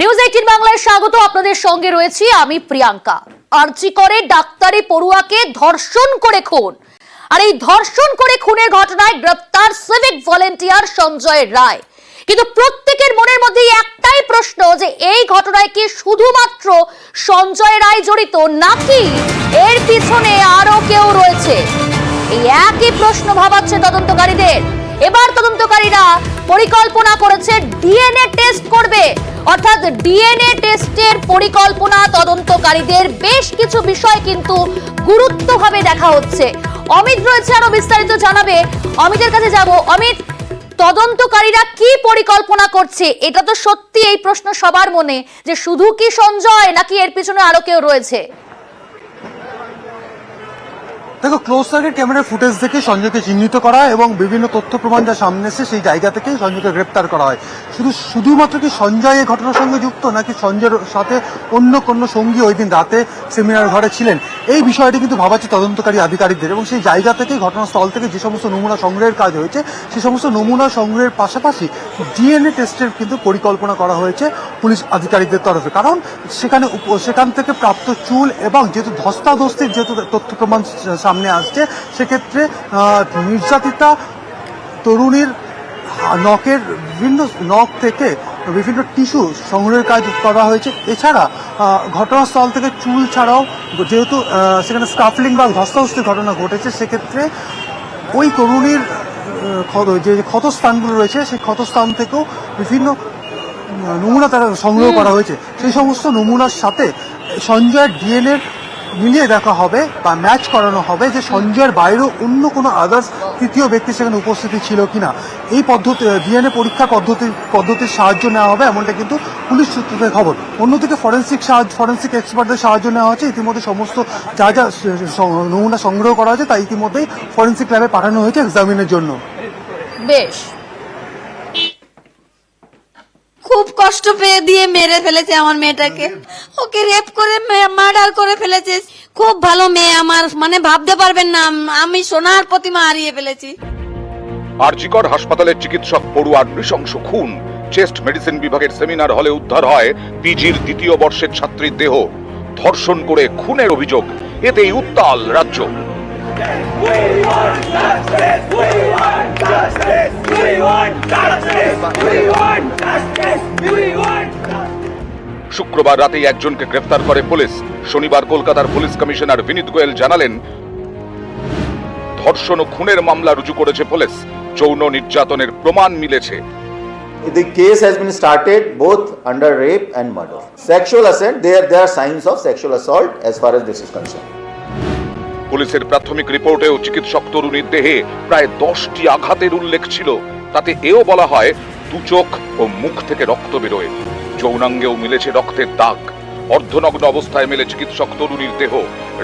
News 18 বাংলায় স্বাগত। আপনাদের সঙ্গে রয়েছি আমি প্রিয়াঙ্কা। আরজি করে ডাক্তারি পড়ুয়াকে ধর্ষণ করে খুন, আর এই ধর্ষণ করে খুনের ঘটনায় গ্রেফতার সিভিক ভলেন্টিয়ার সঞ্জয় রায়। কিন্তু প্রত্যেকের মনের মধ্যে একটাই প্রশ্ন, যে এই ঘটনায় কি শুধুমাত্র সঞ্জয় রায় জড়িত, নাকি এর পিছনে আরো কেউ রয়েছে? এই একই প্রশ্ন ভাবাচ্ছে তদন্তকারীদের। এবার তদন্তকারীরা পরিকল্পনা করেছে ডিএনএ টেস্ট করবে, অর্থাৎ ডিএনএ টেস্টের পরিকল্পনা তদন্তকারীদের। বেশ কিছু বিষয় কিন্তু গুরুত্বভাবে দেখা হচ্ছে। অমিত রয়েছে, আরো বিস্তারিত জানাবে। অমিতের কাছে যাব। অমিত, তদন্তকারীরা কি পরিকল্পনা করছে? এটা তো সত্যি এই প্রশ্ন সবার মনে, যে শুধু কি সঞ্জয়, নাকি এর পিছনে আরো কেউ রয়েছে? দেখো, ক্লোজ সার্কিট ক্যামেরার ফুটেজ দেখে সঞ্জয়কে চিহ্নিত করা এবং বিভিন্ন তথ্য প্রমাণ যা সামনে এসে সেই জায়গা থেকেই সঞ্জয়কে গ্রেপ্তার করা হয়। শুধুমাত্র কি সঞ্জয় এই ঘটনার সঙ্গে যুক্ত, নাকি সঞ্জয়ের সাথে অন্য কোনো সঙ্গী ওই দিন রাতে সেমিনার ঘরে ছিলেন, এই বিষয়টি কিন্তু ভাবাচ্ছে তদন্তকারী আধিকারিকদের। এবং সেই জায়গা থেকে, ঘটনাস্থল থেকে যে সমস্ত নমুনা সংগ্রহের কাজ হয়েছে, সেই সমস্ত নমুনা সংগ্রহের পাশাপাশি ডিএনএ টেস্টের কিন্তু পরিকল্পনা করা হয়েছে পুলিশ আধিকারিকদের তরফে। কারণ সেখান থেকে প্রাপ্ত চুল এবং যেহেতু ধস্তাধস্তির যেহেতু তথ্য প্রমাণ সামনে আসছে, সেক্ষেত্রে নির্যাতিতা তরুণীর নখের বিভিন্ন নখ থেকে বিভিন্ন টিস্যু সংগ্রহের কাজ করা হয়েছে। এছাড়া ঘটনাস্থল থেকে চুল ছাড়াও, যেহেতু সেখানে স্কাফলিং বা ধস্তাধস্তির ঘটনা ঘটেছে, সেক্ষেত্রে ওই তরুণীর যে ক্ষতস্থানগুলো রয়েছে, সেই ক্ষতস্থান থেকেও বিভিন্ন নমুনা তারা সংগ্রহ করা হয়েছে। সেই সমস্ত নমুনার সাথে সঞ্জয়ের ডিএনএ মিলিয়ে দেখা হবে বা ম্যাচ করানো হবে, যে সঞ্জয়ের বাইরেও অন্য কোনো আদার্স তৃতীয় ব্যক্তি সেখানে উপস্থিতি ছিল কিনা। এই পদ্ধতি, ডিএনএ পরীক্ষার পদ্ধতির সাহায্য নেওয়া হবে, এমনটা কিন্তু পুলিশ সূত্র থেকে খবর। অন্যদিকে ফরেন্সিক এক্সপার্টদের সাহায্য নেওয়া হচ্ছে। ইতিমধ্যে সমস্ত যা যা নমুনা সংগ্রহ করা হয়েছে তা ইতিমধ্যেই ফরেন্সিক ল্যাবে পাঠানো হয়েছে এক্সামিনের জন্য। বেশ, খুব কষ্ট পেয়ে দিয়ে মেরে ফেলেছে আমার মেয়েটাকে, ওকে রেপ করে মার্ডার করে ফেলেছে। খুব ভালো মেয়ে আমার, মানে ভাবতে পারবেন না, আমি সোনার প্রতিমা হারিয়ে ফেলেছি। আরজিকর হাসপাতালের চিকিৎসক পড়ুয়ার নৃশংস খুন। চেস্ট মেডিসিন বিভাগের সেমিনার হলে উদ্ধার হয় পিজির দ্বিতীয় বর্ষের ছাত্রীর দেহ। ধর্ষণ করে খুনের অভিযোগ, এতেই উত্তাল রাজ্য। শুক্রবার রাতেই একজনকে গ্রেফতার করে পুলিশ। শনিবার কলকাতার পুলিশ কমিশনার বিনীত গোয়েল জানালেন, ধর্ষণ ও খুনের মামলা রুজু করেছে পুলিশ। যৌন নির্যাতনের প্রমাণ মিলেছে। The case has been started both under rape and murder. Sexual assault, there are signs of sexual assault as far as this is concerned. পুলিশের প্রাথমিক রিপোর্টেও চিকিৎসক তরুণীর দেহে প্রায় 10টি আঘাতের উল্লেখ ছিল। তাতে এও বলা হয়, দু চোখ ও মুখ থেকে রক্ত বেরোয়। যৌনাঙ্গেও মিলেছে রক্তের দাগ। অর্ধনগ্ন অবস্থায় মেলে চিকিৎসক তরুণীর দেহ।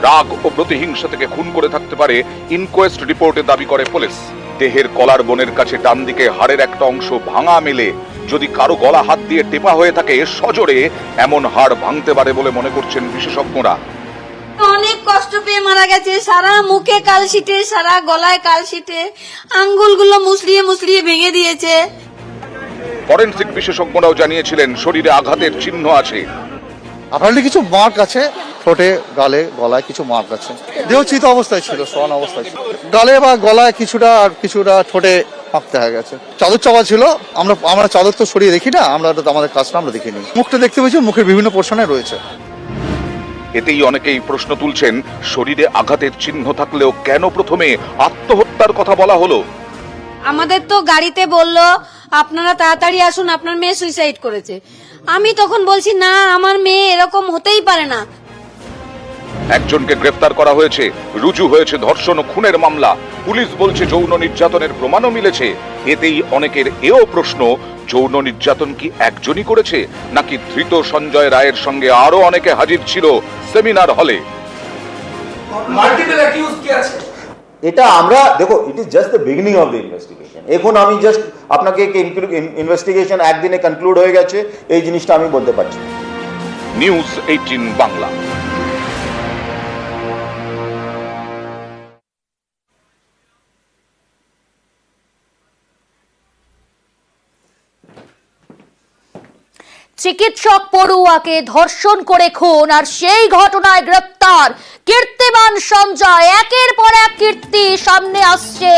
রাগ ও প্রতিহিংসা থেকে খুন করে থাকতে পারে, ইনকোয়েস্ট রিপোর্টে দাবি করে পুলিশ। দেহের কলার বোনের কাছে ডান দিকে হাড়ের একটা অংশ ভাঙা মেলে। যদি কারো গলা হাত দিয়ে টেপা হয়ে থাকে সজোরে, এমন হাড় ভাঙতে পারে বলে মনে করছেন বিশেষজ্ঞরা। অনেক কষ্ট পেয়ে মারা গেছে, সারা মুখে কালশিটে, সারা গলায় কালশিটে, আঙ্গুলগুলো মুসড়িয়ে মুসড়িয়ে ভেঙে দিয়েছে। ফরেনসিক বিশেষজ্ঞরাও জানিয়েছিলেন, শরীরে আঘাতের চিহ্ন আছে। আপনার কিছু মার্ক আছে, ঠোঁটে, গালে, গলায় কিছু মার্ক আছে। দেহ চিত অবস্থায় ছিল, শোয়ান অবস্থায় ছিল। গালে বা গলায় কিছুটা, আর কিছুটা ঠোঁটে ফাঁকতে হয়ে গেছে। চাদর চাপা ছিল। আমরা চাদর তো সরিয়ে দেখি না, আমরা আমাদের কাজটা আমরা দেখিনি। মুখটা দেখতে পেয়েছি, মুখের বিভিন্ন পোর্শনে রয়েছে। এতেই অনেকেই প্রশ্ন তুলছেন, শরীরে আঘাতের চিহ্ন থাকলেও কেন প্রথমে আত্মহত্যার কথা বলা হলো? আমাদের তো গাড়িতে বলল, আপনারা তাড়াতাড়ি আসুন, আপনার মেয়ে সুইসাইড করেছে। আমি তখন বলছি, না, আমার মেয়ে এরকম হতেই পারে না। একজনকে গ্রেফতার করা হয়েছে, রুজু হয়েছে ধর্ষণ ও খুনের মামলা। পুলিশ বলছে যৌন নির্যাতনের প্রমাণও মিলেছে। এতেই অনেকের এও প্রশ্ন, যৌন নির্যাতন কি একজনই করেছে, নাকি ধৃত সঞ্জয় রায়ের সঙ্গে আরো অনেকে হাজির ছিল সেমিনার হলে? মাল্টিপল অ্যাকিউজ কি আছে? এটা আমরা দেখো, it is just the beginning of the investigation. এখন আমি জাস্ট আপনাকে ইনভেস্টিগেশন একদিনে কনক্লুড হয়ে গেছে এই জিনিসটা আমি বলতে পারছি। নিউজ 18 বাংলা। চিকিৎসক পড়ুয়াকে ধর্ষণ করে খুন আর সেই ঘটনায় গ্রেপ্তার কীর্তিমান সঞ্জয়। একের পর এক কীর্তি সামনে আসছে,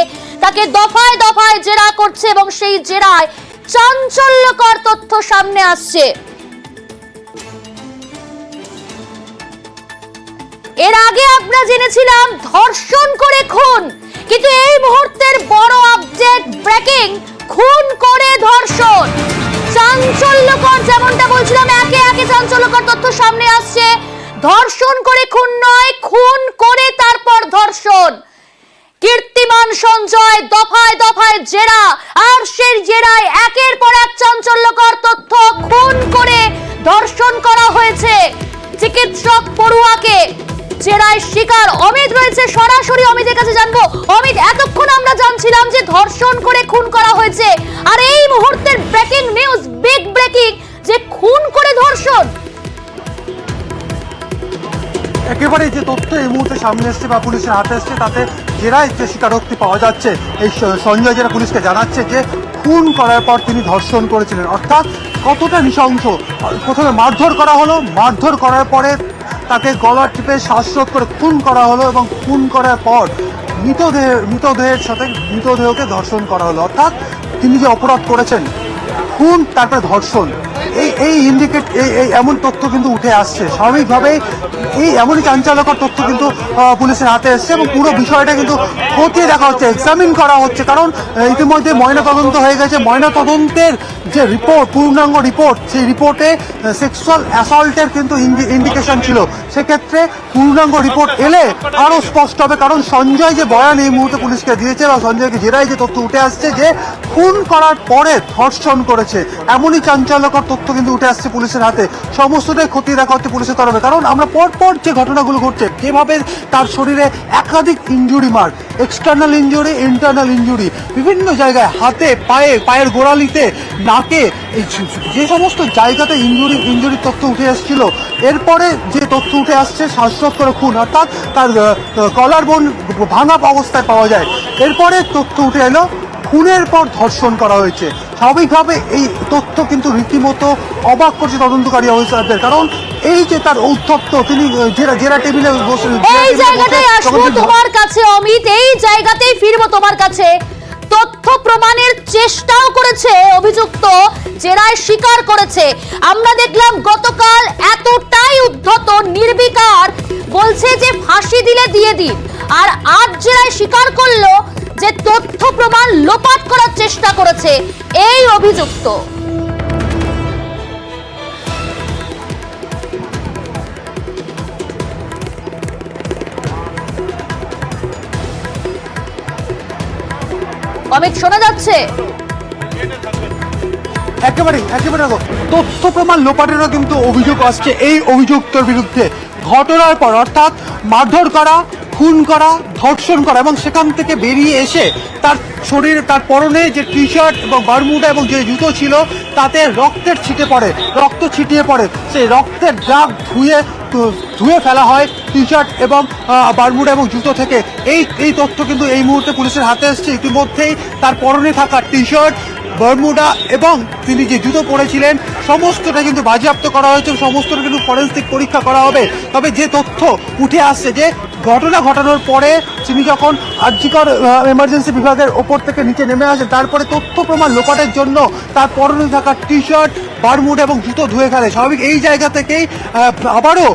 তাকে দফায় দফায় জেরা করছে এবং সেই জেরায় চাঞ্চল্যকর তথ্য সামনে আসছে। এর আগে আমরা জেনেছিলাম ধর্ষণ করে খুন, কিন্তু এই মুহূর্তের বড় আপডেট, ব্রেকিং, খুন করে ধর্ষণ। চাঞ্চল্যকর, যেমনটা বলছিলাম, একে একে চাঞ্চল্যকর তথ্য সামনে আসছে। ধর্ষণ করে খুন নয়, খুন করে তারপর ধর্ষণ। কীর্তিমান সঞ্জয় দফায় দফায় জেরা, আর সেই জেরায় একের পর এক চাঞ্চল্যকর তথ্য। খুন করে ধর্ষণ করা হয়েছে চিকিৎসক পড়ুয়াকে। জেরায় শিকার অমিত রয়েছে, সরাসরি অমিতের কাছে জানবো। অমিত, এতক্ষণ আমরা জানছিলাম যে ধর্ষণ করে খুন করা হয়েছে, আর এই মুহূর্তের ব্রেকিং নিউজ, বিগ ব্রেকিং, যে খুন করে ধর্ষণ। একেবারে যে তথ্য এই মুহূর্তে সামনে এসছে বা পুলিশের হাতে এসছে, তাতে জেরায় যে স্বীকারোক্তি পাওয়া যাচ্ছে, এই সঞ্জয় যেটা পুলিশকে জানাচ্ছে যে খুন করার পর তিনি ধর্ষণ করেছিলেন। অর্থাৎ কতটা নৃশংস। প্রথমে মারধর করা হলো, মারধর করার পরে তাকে গলা টিপে শ্বাসরোধ করে খুন করা হলো, এবং খুন করার পর মৃতদেহের সাথে মৃতদেহকে ধর্ষণ করা হলো। অর্থাৎ তিনি যে অপরাধ করেছেন, খুন তারপরে ধর্ষণ, এই ইন্ডিকেট, এই এমন তথ্য কিন্তু উঠে আসছে। স্বাভাবিকভাবেই এই এমনই চাঞ্চল্যকর তথ্য কিন্তু পুলিশের হাতে এসছে, এবং পুরো বিষয়টা কিন্তু খতিয়ে দেখা হচ্ছে, এক্সামিন করা হচ্ছে। কারণ ইতিমধ্যে ময়নাতদন্ত হয়ে গেছে। ময়নাতদন্তের যে রিপোর্ট, পূর্ণাঙ্গ রিপোর্ট, সেই রিপোর্টে সেক্সুয়াল অ্যাসল্টের কিন্তু ইন্ডিকেশন ছিল। সেক্ষেত্রে পূর্ণাঙ্গ রিপোর্ট এলে আরো স্পষ্ট হবে। কারণ সঞ্জয় যে বয়ান এই মুহূর্তে পুলিশকে দিয়েছে, বা সঞ্জয়কে জেরায় যে তথ্য উঠে আসছে যে খুন করার পরে ধর্ষণ করেছে, এমনই চাঞ্চল্যকর তথ্য কিন্তু উঠে আসছে পুলিশের হাতে। সমস্তটাই খতিয়ে দেখা হচ্ছে পুলিশের তরফে। কারণ আমরা পরপর যে ঘটনাগুলো ঘটছে, যেভাবে তার শরীরে একাধিক injury mark, external injury, internal injury, বিভিন্ন জায়গায় হাতে, পায়ের গোড়ালিতে, নাকে, যে সমস্ত জায়গাতে ইনজুরির তথ্য উঠে এসেছিল, এরপরে যে তথ্য উঠে আসছে শ্বাসরোধ করে খুন, অর্থাৎ তার কলার বোন ভাঙা অবস্থায় পাওয়া যায়। এরপরে তথ্য উঠে এলো খুনের পর ধর্ষণ করা হয়েছে। স্বাভাবিকভাবে এই তথ্য কিন্তু রীতিমতো অবাক করছে তদন্তকারী অফিসারদের। কারণ এই যে তার ঔদ্ধত্য, তিনি জেরা টেবিলে বসে, এই জায়গাটাই আসবো তোমার কাছে অমিত, এই জায়গাতেই ফিরবো তোমার কাছে। তথ্য প্রমাণের চেষ্টাও করেছে অভিযুক্ত, জেরায় স্বীকার করেছে। আমরা দেখলাম গতকাল এতটাই উদ্ধত, নির্বিকার, বলছে যে ফাঁসি দিলে দিয়ে দিন। আর আজ জেরায় স্বীকার করলো যে তথ্য প্রমাণ লোপাট করার চেষ্টা করেছে এই অভিযুক্ত। অমিত, শোনা যাচ্ছে? একেবারে তথ্য প্রমাণ লোপাটেরও কিন্তু অভিযোগ আসছে এই অভিযুক্তর বিরুদ্ধে। ঘটনার পর, অর্থাৎ মারধর করা, খুন করা, ধর্ষণ করা, এবং সেখান থেকে বেরিয়ে এসে তার শরীরে, তার পরনে যে টি শার্ট এবং বারমুডা এবং যে জুতো ছিল, তাতে রক্ত ছিটিয়ে পড়ে। সেই রক্তের দাগ ধুয়ে ফেলা হয় টি শার্ট এবং বারমুডা এবং জুতো থেকে। এই তথ্য কিন্তু এই মুহূর্তে পুলিশের হাতে এসছে। ইতিমধ্যেই তার পরনে থাকা টি শার্ট, বারমুডা এবং তিনি যে জুতো পরেছিলেন, সমস্তটা কিন্তু বাজেয়াপ্ত করা হয়েছে, সমস্তটা কিন্তু ফরেন্সিক পরীক্ষা করা হবে। তবে যে তথ্য উঠে আসছে যে ঘটনা ঘটানোর পরে তিনি যখন আরজিকর এমার্জেন্সি বিভাগের ওপর থেকে নিচে নেমে আসেন, তারপরে তথ্য প্রমাণ লোপাটের জন্য তার পরনে থাকা টি শার্ট, বারমুডা এবং জুতো ধুয়ে ফেলে। স্বাভাবিক এই জায়গা থেকেই আবারও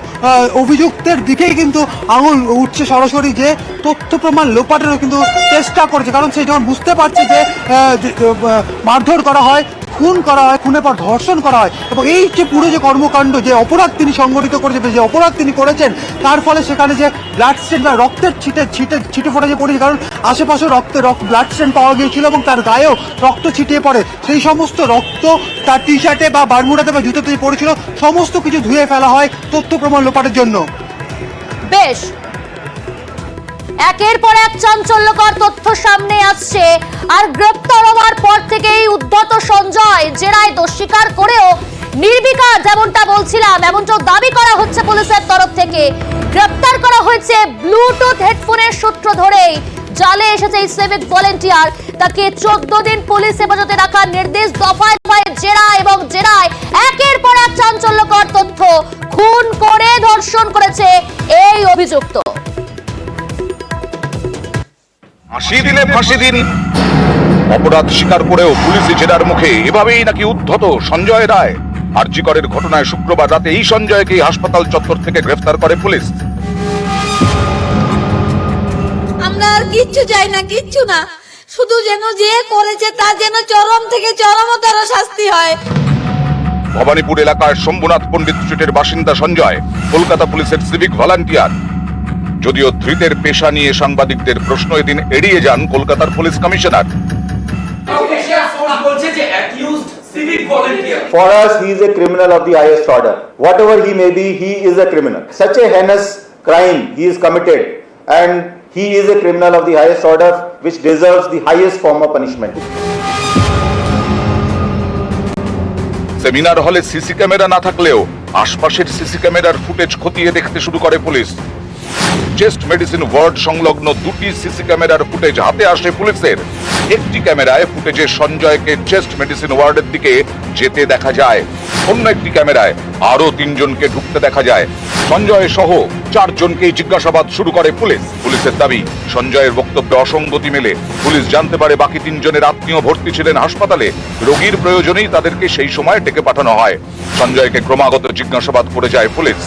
অভিযুক্তের দিকেই কিন্তু আঙুল উঠছে সরাসরি, যে তথ্য প্রমাণ লোপাটেরও কিন্তু চেষ্টা করছে। কারণ সে যখন বুঝতে পারছে যে মারধর করা হয়, খুন করা হয়, খুনের পর ধর্ষণ করা হয়, এবং এই যে পুরো যে কর্মকাণ্ড, যে অপরাধ তিনি সংগঠিত করেছেন, যে অপরাধ তিনি করেছেন, তার ফলে সেখানে যে ব্লাড স্টেন বা রক্তের ছিটে ফোটা যে পড়েছে, কারণ আশেপাশে ব্লাড স্টেন পাওয়া গিয়েছিল এবং তার গায়েও রক্ত ছিটিয়ে পড়ে, সেই সমস্ত রক্ত তার টি শার্টে বা বারমুডাতে বা জুতোতে পড়েছিল, সমস্ত কিছু ধুয়ে ফেলা হয় তথ্য প্রমাণ লোপাটের জন্য। বেশ, একের পর এক চাঞ্চল্যকর তথ্য সামনে আসছে। আর গ্রেপ্তার হওয়ার পর থেকেই উদ্ধত সঞ্জয় জেরায় দোষ স্বীকার করেও নির্বিকার, যেমনটা বলছিলাম, এমনটাও দাবি করা হচ্ছে পুলিশের তরফ থেকে। গ্রেপ্তার করা হয়েছে ব্লুটুথ হেডফোনের সূত্র ধরেই। জালে এসেছে এই সিভিক ভলেন্টিয়ার, তাকে 14 দিন পুলিশ হেফাজতে রাখার নির্দেশ, দফায় সময় জেরায় একের পর এক চাঞ্চল্যকর তথ্য, খুন করে ধর্ষণ করেছে এই অভিযুক্ত। ফাঁসি দিলে ফাঁসি দিন, অপরাধ স্বীকার করেও পুলিশি জেরার মুখে এভাবেই নাকি উদ্ধত সঞ্জয় রায়। আরজি করের ঘটনায় শুক্রবার রাতে এই সঞ্জয়কে হাসপাতাল চত্বর থেকে গ্রেফতার করে পুলিশ। আমরা আর কিচ্ছু চাই না, কিচ্ছু না, শুধু যেন যে করেছে তার যেন চরম থেকে চরমতর শাস্তি হয়। ভবানীপুর এলাকার শম্ভুনাথ পণ্ডিত স্ট্রিটের বাসিন্দা সঞ্জয় কলকাতা পুলিশের সিভিক ভলান্টিয়ার। যদিও ধৃতের পেশা নিয়ে সাংবাদিকদের প্রশ্ন এদিন এড়িয়ে যান কলকাতার পুলিশ কমিশনার। Official source বলছে যে accused civic volunteer. For us, he is a criminal of the highest order. Whatever he may be, he is a criminal. Such a heinous crime he is committed, and he is a criminal of the highest order, which deserves the highest form of punishment. Seminar হলে CC camera না থাকলেও আশপাশের CC ক্যামেরার footage খতিয়ে দেখতে শুরু করে police. Chest medicine word সংলগ্ন দুটি সিসি ক্যামেরার ফুটেজ হাতে আসে পুলিশের। একটি ক্যামেরায় ফুটেজে সঞ্জয়কে চেস্ট মেডিসিন ওয়ার্ডের দিকে যেতে দেখা যায়, অন্য একটি ক্যামেরায় আরো 3 জনকে ঢুকতে দেখা যায়। সঞ্জয় সহ 4 জনকেই জিজ্ঞাসাবাদ শুরু করে পুলিশ। পুলিশের দাবি, সঞ্জয়ের বক্তব্যে অসঙ্গতি মেলে। পুলিশ জানতে পারে বাকি 3 জনের আত্মীয় ভর্তি ছিলেন হাসপাতালে, রোগীর প্রয়োজনেই তাদেরকে সেই সময় ডেকে পাঠানো হয়। সঞ্জয়কে ক্রমাগত জিজ্ঞাসাবাদ করে যায় পুলিশ।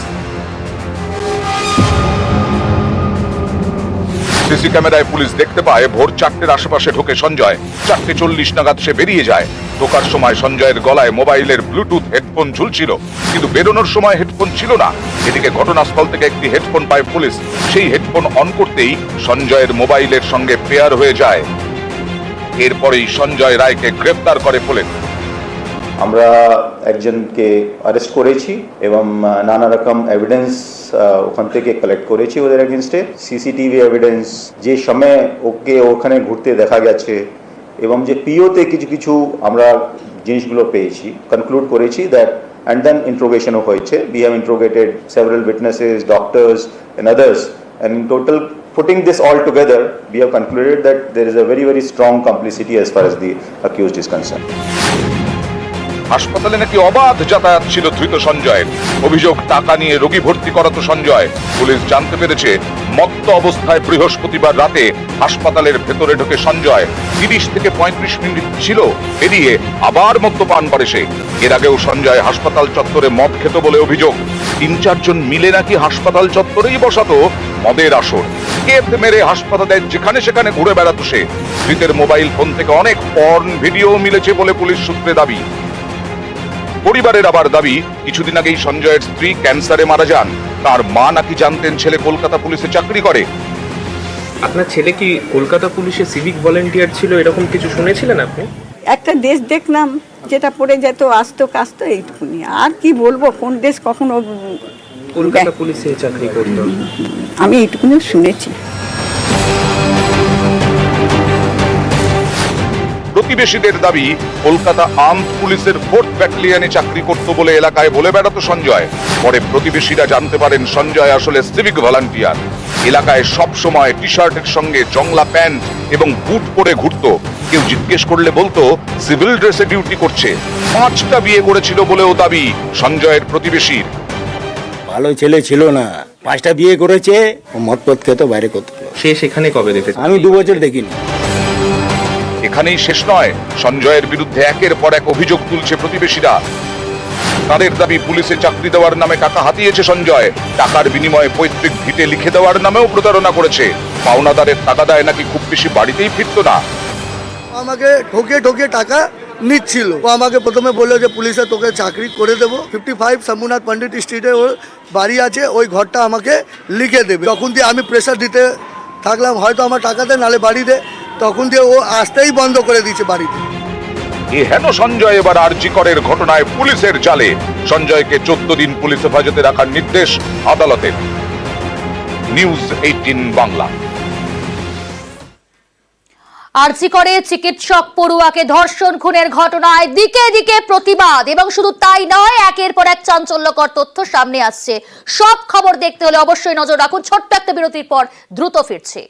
সিসি ক্যামেরায় পুলিশ দেখতে পায় ভোর 4টের আশেপাশে ঢোকে সঞ্জয়। 4:40 নাগাদ সে বেরিয়ে যায়। ঢোকার সময় সঞ্জয়ের গলায় মোবাইলের ব্লুটুথ হেডফোন ঝুলছিল, কিন্তু বেরোনোর সময় হেডফোন ছিল না। এদিকে ঘটনাস্থল থেকে একটি হেডফোন পায় পুলিশ। সেই হেডফোন অন করতেই সঞ্জয়ের মোবাইলের সঙ্গে পেয়ার হয়ে যায়। এরপরেই সঞ্জয় রায়কে গ্রেফতার করে পুলিশ। আমরা একজনকে অ্যারেস্ট করেছি এবং নানা রকম এভিডেন্স ওখান থেকে কালেক্ট করেছি ওদের এগেনস্টে। সিসিটিভি এভিডেন্স, যে সময় ওকে ওখানে ঘুরতে দেখা গেছে এবং যে পিওতে কিছু কিছু আমরা জিনিসগুলো পেয়েছি, কনক্লুড করেছি দ্যাট, অ্যান্ড দেন ইন্ট্রোগেশনও হয়েছে। We have interrogated several witnesses, doctors and others, and in total putting this all together we have concluded that there is a very very strong complicity as far as the accused is concerned. হাসপাতালে নাকি অবাধ যাতায়াত ছিল ধৃত সঞ্জয়ের। অভিযোগ, টাকা নিয়ে রোগী ভর্তি করাতো সঞ্জয়। পুলিশ জানতে পেরেছে মত্ত অবস্থায় বৃহস্পতিবার রাতে হাসপাতালের ভেতরে ঢোকে সঞ্জয়। 30 থেকে 35 মিনিট ছিল, বেরিয়ে আবার মদ্যপান করে সে। এর আগেও সঞ্জয় হাসপাতাল চত্বরে মদ খেত বলে অভিযোগ। 3-4 জন মিলে নাকি হাসপাতাল চত্বরেই বসাতো মদের আসর। কেপ মেরে হাসপাতালের যেখানে সেখানে ঘুরে বেড়াতো সে। ধৃতের মোবাইল ফোন থেকে অনেক পর্ন ভিডিও মিলেছে বলে পুলিশ সূত্রে দাবি। পরিবারের আবার দাবি, কিছুদিন আগেই সঞ্জয়ের স্ত্রী ক্যান্সারে মারা যান। তার মা নাকি জানতেন ছেলে কলকাতা পুলিশে চাকরি করে। আপনার ছেলে কি কলকাতা পুলিশে সিভিক ভলেন্টিয়ার ছিল, এরকম কিছু শুনেছিলেন আপনি? একটা দেশ দেখলাম যেটা পড়ে যেত, আসতো কাজতো, এইটুকুনি। আর কি বলবো, কোন দেশ কখনো কলকাতা পুলিশে চাকরি করতো, আমি এইটুকুনি শুনেছি। প্রতিবেশীদের দাবি, কলকাতা আর্মড পুলিশের 4th ব্যাটালিয়নে চাকরি করত বলে এলাকায় বলে বেড়াতো সঞ্জয়। পরে প্রতিবেশীরা জানতে পারেন সঞ্জয় আসলে সিভিক ভলান্টিয়ার। এলাকায় সব সময় টি শার্টের সঙ্গে জংলা প্যান্ট এবং বুট পরে ঘুরতো। কেউ জিজ্ঞেস করলে বলতো সিভিল ড্রেসে ডিউটি করছে। 5টা বিয়ে করেছিল বলেও দাবি সঞ্জয়ের প্রতিবেশীর। ভালো ছেলে ছিল না, 5টা বিয়ে করেছে, মদ পথ খেত, বাইরে করতো। সে সেখানে কবে দেখেছে? আমি 2 বছর দেখিনি। এখানেই শেষ নয়, সঞ্জয়ের বিরুদ্ধে একের পর এক অভিযোগ তুলছে প্রতিবেশীরা। তাদের দাবি, পুলিশে চাকরি দেওয়ার নামে টাকা হাতিয়েছে সঞ্জয়। টাকার বিনিময়ে পৈতৃক ভিটে লিখে দেওয়ার নামেও প্রতারণা করেছে। পাওনাদারের তাগাদায় নাকি খুব বেশি বাড়িতেই ফিরতো না। আমাকে ঠকিয়ে ঠকিয়ে টাকা নিচ্ছিল। ও আমাকে প্রথমে বললো যে পুলিশে তোকে চাকরি করে দেবো, 55 শম্ভুনাথ পণ্ডিত স্ট্রিটে ওর বাড়ি আছে, ওই ঘরটা আমাকে লিখে দেবে। তখন দিয়ে আমি প্রেশার দিতে থাকলাম, হয়তো আমার টাকা দে, নালে বাড়ি দে। তখন দিয়ে ও আসতেই বন্ধ করে দিয়েছে বাড়িতে। এ হেন সঞ্জয় এবার আরজি করের ঘটনায় পুলিশের জালে। সঞ্জয়কে 14 দিন পুলিশ হেফাজতে রাখার নির্দেশ আদালতের। নিউজ 18 বাংলা। আরজি করে চিকিৎসক পড়ুয়াকে ধর্ষণ খুনের ঘটনায় দিকে দিকে প্রতিবাদ, এবং শুধু তাই নয়, একের পর এক চাঞ্চল্যকর তথ্য সামনে আসছে। সব খবর দেখতে হলে অবশ্যই নজর রাখুন। ছোট্ট একটা বিরতির পর দ্রুত ফিরছে।